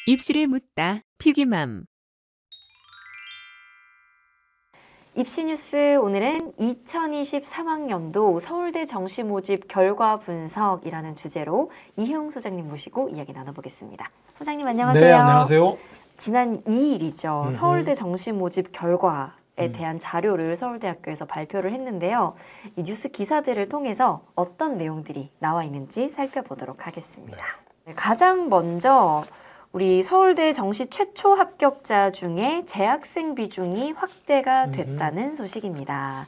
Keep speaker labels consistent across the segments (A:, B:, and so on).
A: 입시를 묻다 피기맘.
B: 입시뉴스 오늘은 2023학년도 서울대 정시 모집 결과 분석이라는 주제로 이혜웅 소장님 모시고 이야기 나눠보겠습니다. 소장님 안녕하세요.
C: 네, 안녕하세요.
B: 지난 2일이죠. 서울대 정시 모집 결과에 대한 자료를 서울대학교에서 발표를 했는데요. 이 뉴스 기사들을 통해서 어떤 내용들이 나와 있는지 살펴보도록 하겠습니다. 네, 가장 먼저 우리 서울대 정시 최초 합격자 중에 재학생 비중이 확대가 됐다는 소식입니다.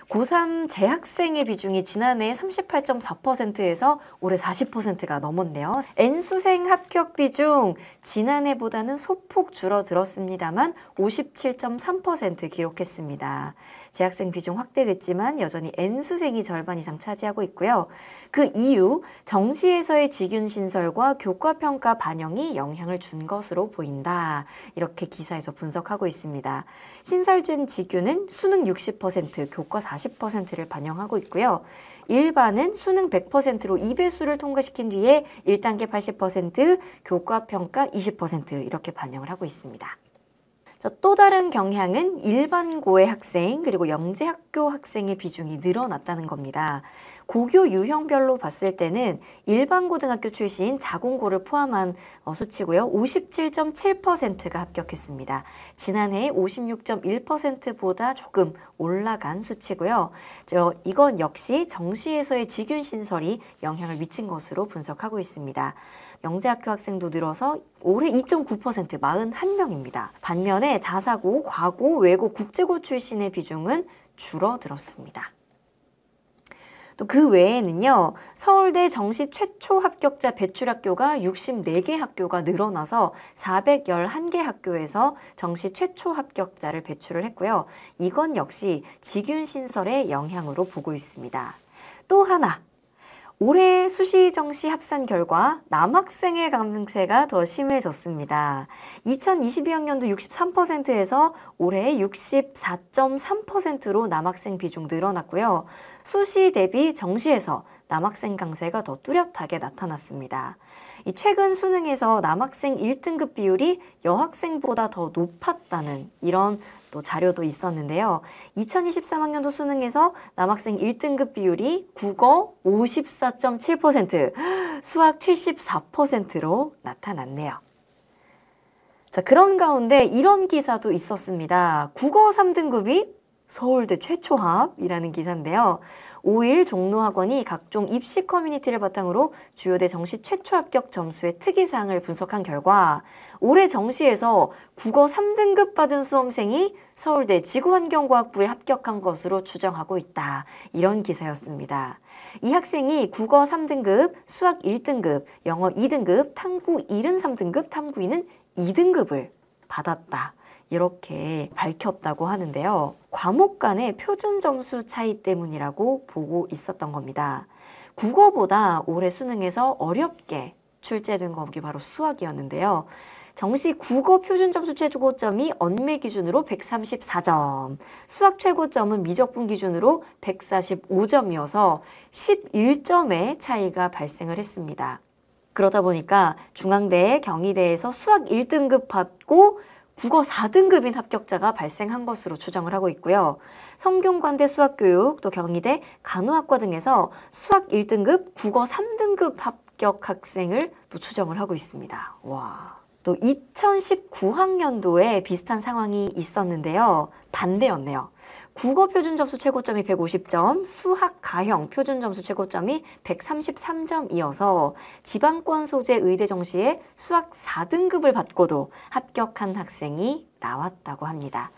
B: 고3 재학생의 비중이 지난해 38.4%에서 올해 40%가 넘었네요. N수생 합격 비중 지난해보다는 소폭 줄어들었습니다만 57.3% 기록했습니다. 재학생 비중 확대됐지만 여전히 N수생이 절반 이상 차지하고 있고요. 그 이유 정시에서의 직윤 신설과 교과평가 반영이 영향을 준 것으로 보인다. 이렇게 기사에서 분석하고 있습니다. 신설된 직윤은 수능 60%, 교과 40%를 반영하고 있고요. 일반은 수능 100%로 2배수를 통과시킨 뒤에 1단계 80%, 교과평가 20% 이렇게 반영을 하고 있습니다. 또 다른 경향은 일반고의 학생 그리고 영재학교 학생의 비중이 늘어났다는 겁니다. 고교 유형별로 봤을 때는 일반고등학교 출신 자공고를 포함한 수치고요. 57.7%가 합격했습니다. 지난해 56.1%보다 조금 올라간 수치고요. 이건 역시 정시에서의 직윤 신설이 영향을 미친 것으로 분석하고 있습니다. 영재학교 학생도 늘어서 올해 2.9% 41명입니다. 반면에 자사고, 과고, 외고, 국제고 출신의 비중은 줄어들었습니다. 또 그 외에는요, 서울대 정시 최초 합격자 배출학교가 64개 학교가 늘어나서 411개 학교에서 정시 최초 합격자를 배출을 했고요. 이건 역시 직윤 신설의 영향으로 보고 있습니다. 또 하나, 올해 수시 정시 합산 결과 남학생의 강세가 더 심해졌습니다. 2022학년도 63%에서 올해 64.3%로 남학생 비중 늘어났고요. 수시 대비 정시에서 남학생 강세가 더 뚜렷하게 나타났습니다. 최근 수능에서 남학생 1등급 비율이 여학생보다 더 높았다는 이런 또 자료도 있었는데요. 2023학년도 수능에서 남학생 1등급 비율이 국어 54.7%, 수학 74%로 나타났네요. 자, 그런 가운데 이런 기사도 있었습니다. 국어 3등급이 서울대 최초합이라는 기사인데요. 5일 종로학원이 각종 입시 커뮤니티를 바탕으로 주요대 정시 최초 합격 점수의 특이사항을 분석한 결과 올해 정시에서 국어 3등급 받은 수험생이 서울대 지구환경과학부에 합격한 것으로 추정하고 있다. 이런 기사였습니다. 이 학생이 국어 3등급, 수학 1등급, 영어 2등급, 탐구 1은 3등급, 탐구 2는 2등급을 받았다. 이렇게 밝혔다고 하는데요. 과목 간의 표준 점수 차이 때문이라고 보고 있었던 겁니다. 국어보다 올해 수능에서 어렵게 출제된 과목이 바로 수학이었는데요. 정시 국어 표준 점수 최고점이 언매 기준으로 134점, 수학 최고점은 미적분 기준으로 145점이어서 11점의 차이가 발생을 했습니다. 그러다 보니까 중앙대, 경희대에서 수학 1등급 받고 국어 4등급인 합격자가 발생한 것으로 추정을 하고 있고요. 성균관대 수학교육, 또 경희대 간호학과 등에서 수학 1등급, 국어 3등급 합격 학생을 또 추정을 하고 있습니다. 와. 또 2019학년도에 비슷한 상황이 있었는데요. 반대였네요. 국어 표준 점수 최고점이 150점, 수학 가형 표준 점수 최고점이 133점이어서 지방권 소재 의대 정시에 수학 4등급을 받고도 합격한 학생이 나왔다고 합니다.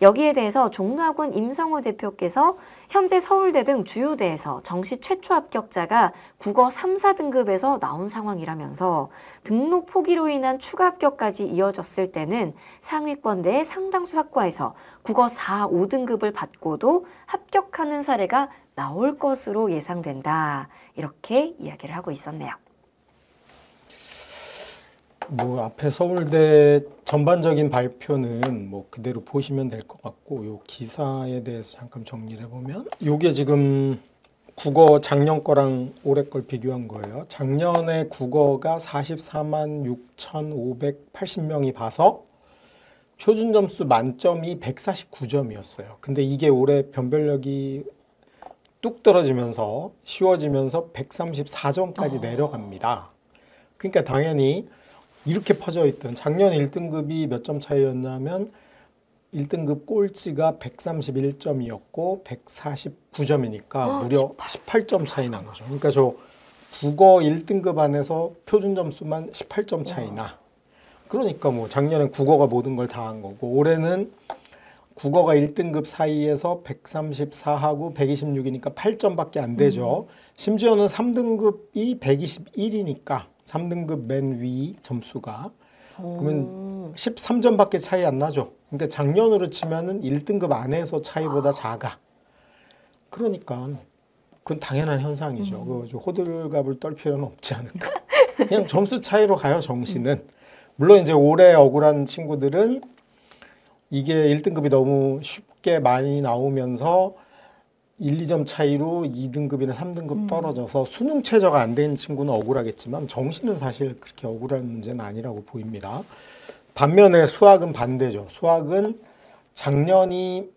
B: 여기에 대해서 종로학원 임성호 대표께서 현재 서울대 등 주요대에서 정시 최초 합격자가 국어 3, 4등급에서 나온 상황이라면서 등록 포기로 인한 추가 합격까지 이어졌을 때는 상위권대의 상당수 학과에서 국어 4, 5등급을 받고도 합격하는 사례가 나올 것으로 예상된다. 이렇게 이야기를 하고 있었네요.
C: 앞에 서울대 전반적인 발표는 그대로 보시면 될 것 같고, 요 기사에 대해서 잠깐 정리를 해보면, 요게 지금 국어 작년 거랑 올해 걸 비교한 거예요. 작년에 국어가 44만 6,580명이 봐서 표준 점수 만점이 149점이었어요. 근데 이게 올해 변별력이 뚝 떨어지면서 쉬워지면서 134점까지 내려갑니다. 그러니까 당연히 이렇게 퍼져 있던 작년 1등급이 몇 점 차이였냐면 1등급 꼴찌가 131점이었고 149점이니까 무려 18점 차이 난 거죠. 그러니까 저 국어 1등급 안에서 표준 점수만 18점 차이나. 그러니까 뭐 작년엔 국어가 모든 걸 다 한 거고 올해는 국어가 1등급 사이에서 134하고 126이니까 8점밖에 안 되죠. 심지어는 3등급이 121이니까 3등급 맨 위 점수가 그러면 13점밖에 차이 안 나죠. 그러니까 작년으로 치면은 1등급 안에서 차이보다 작아. 그러니까 그건 당연한 현상이죠. 그 호들갑을 떨 필요는 없지 않을까. 그냥 점수 차이로 가요, 정시는. 물론 이제 올해 억울한 친구들은 이게 1등급이 너무 쉽게 많이 나오면서 1, 2점 차이로 2등급이나 3등급 떨어져서 수능 최저가 안 된 친구는 억울하겠지만 정시는 사실 그렇게 억울한 문제는 아니라고 보입니다. 반면에 수학은 반대죠. 수학은 작년이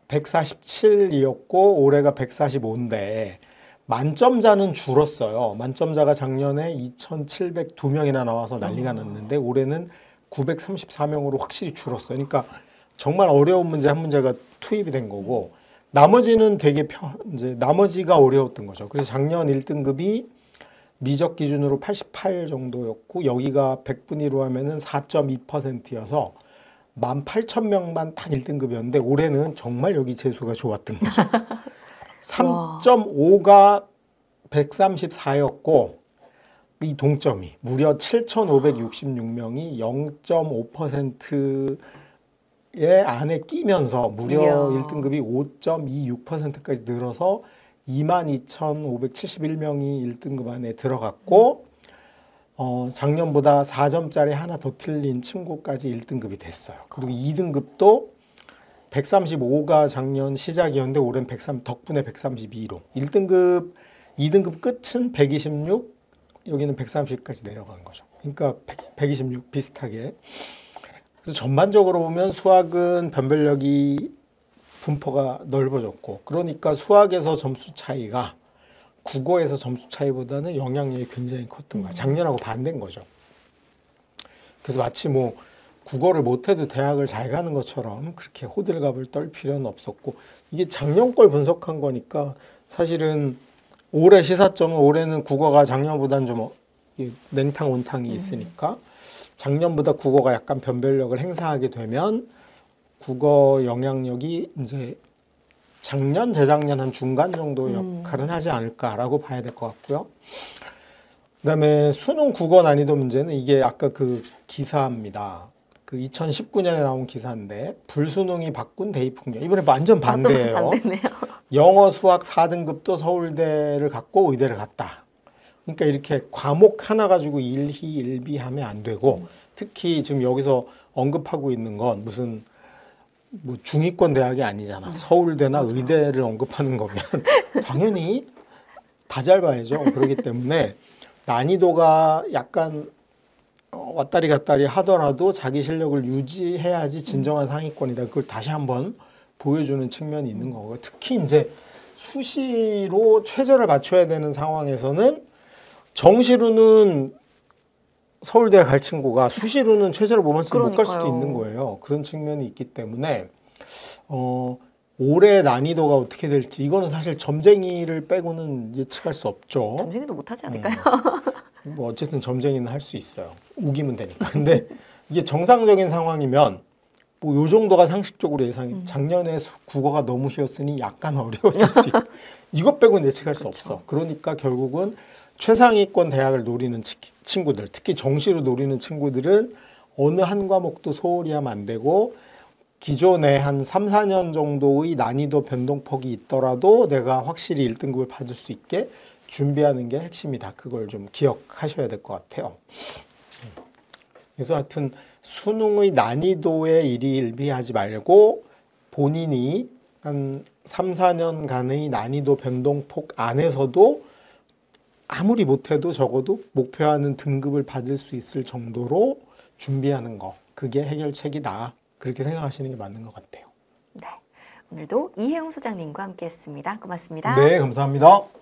C: 147이었고 올해가 145인데 만점자는 줄었어요. 만점자가 작년에 2,702명이나 나와서 난리가 났는데 올해는 934명으로 확실히 줄었어요. 그러니까 정말 어려운 문제 한 문제가 투입이 된 거고 나머지는 되게 이제 나머지가 어려웠던 거죠. 그래서 작년 1등급이 미적 기준으로 88 정도였고 여기가 100분위로 하면은 4.2%여서 18,000명만 딱 1등급이었는데 올해는 정말 여기 재수가 좋았던 거죠. 3.5가 134였고 이 동점이 무려 7,566명이 0.5%의 안에 끼면서 무려
B: 이야.
C: 1등급이 5.26%까지 늘어서 22,571명이 1등급 안에 들어갔고 작년보다 4점짜리 하나 더 틀린 친구까지 1등급이 됐어요. 그리고 2등급도 135가 작년 시작이었는데 올해는 덕분에 132로 1등급, 2등급 끝은 126, 여기는 130까지 내려간 거죠. 그러니까 126 비슷하게. 그래서 전반적으로 보면 수학은 변별력이 분포가 넓어졌고 그러니까 수학에서 점수 차이가 국어에서 점수 차이보다는 영향력이 굉장히 컸던 거야. 작년하고 반대인 거죠. 그래서 마치 뭐 국어를 못해도 대학을 잘 가는 것처럼 그렇게 호들갑을 떨 필요는 없었고 이게 작년 걸 분석한 거니까 사실은 올해 시사점은 올해는 국어가 작년보다는 좀 냉탕 온탕이 있으니까 작년보다 국어가 약간 변별력을 행사하게 되면 국어 영향력이 이제 작년, 재작년 한 중간 정도 역할은 하지 않을까라고 봐야 될 것 같고요. 그다음에 수능 국어 난이도 문제는 이게 아까 그 기사입니다. 그 2019년에 나온 기사인데 불수능이 바꾼 대입풍경. 이번에 완전 반대예요.
B: 반대네요.
C: 영어, 수학 4등급도 서울대를 갔고 의대를 갔다. 그러니까 이렇게 과목 하나 가지고 일희 일비하면 안 되고 특히 지금 여기서 언급하고 있는 건 무슨 뭐 중위권 대학이 아니잖아. 서울대나 의대를 언급하는 거면 당연히 다 잘 봐야죠. 그렇기 때문에 난이도가 약간 왔다리 갔다리 하더라도 자기 실력을 유지해야지 진정한 상위권이다. 그걸 다시 한번 보여주는 측면이 있는 거고 특히 이제 수시로 최저를 맞춰야 되는 상황에서는 정시로는 서울대 갈 친구가 수시로는 최저를 못 맞춰서 못 갈 수도 있는 거예요. 그런 측면이 있기 때문에 올해 난이도가 어떻게 될지 이거는 사실 점쟁이를 빼고는 예측할 수 없죠.
B: 점쟁이도 못하지 않을까요?
C: 뭐 어쨌든 점쟁이는 할 수 있어요. 우기면 되니까. 근데 이게 정상적인 상황이면 뭐 요 정도가 상식적으로 예상이. 작년에 국어가 너무 쉬웠으니 약간 어려워질 수 있고 이것 빼고는 예측할 수 없어. 그러니까 결국은 최상위권 대학을 노리는 친구들, 특히 정시로 노리는 친구들은 어느 한 과목도 소홀히 하면 안 되고 기존에 한 3, 4년 정도의 난이도 변동폭이 있더라도 내가 확실히 1등급을 받을 수 있게 준비하는 게 핵심이다. 그걸 좀 기억하셔야 될 것 같아요. 그래서 하여튼 수능의 난이도에 일희일비하지 말고 본인이 한 3, 4년간의 난이도 변동폭 안에서도 아무리 못해도 적어도 목표하는 등급을 받을 수 있을 정도로 준비하는 거. 그게 해결책이다. 그렇게 생각하시는 게 맞는 것 같아요.
B: 네, 오늘도 이혜용 소장님과 함께했습니다. 고맙습니다.
C: 네, 감사합니다.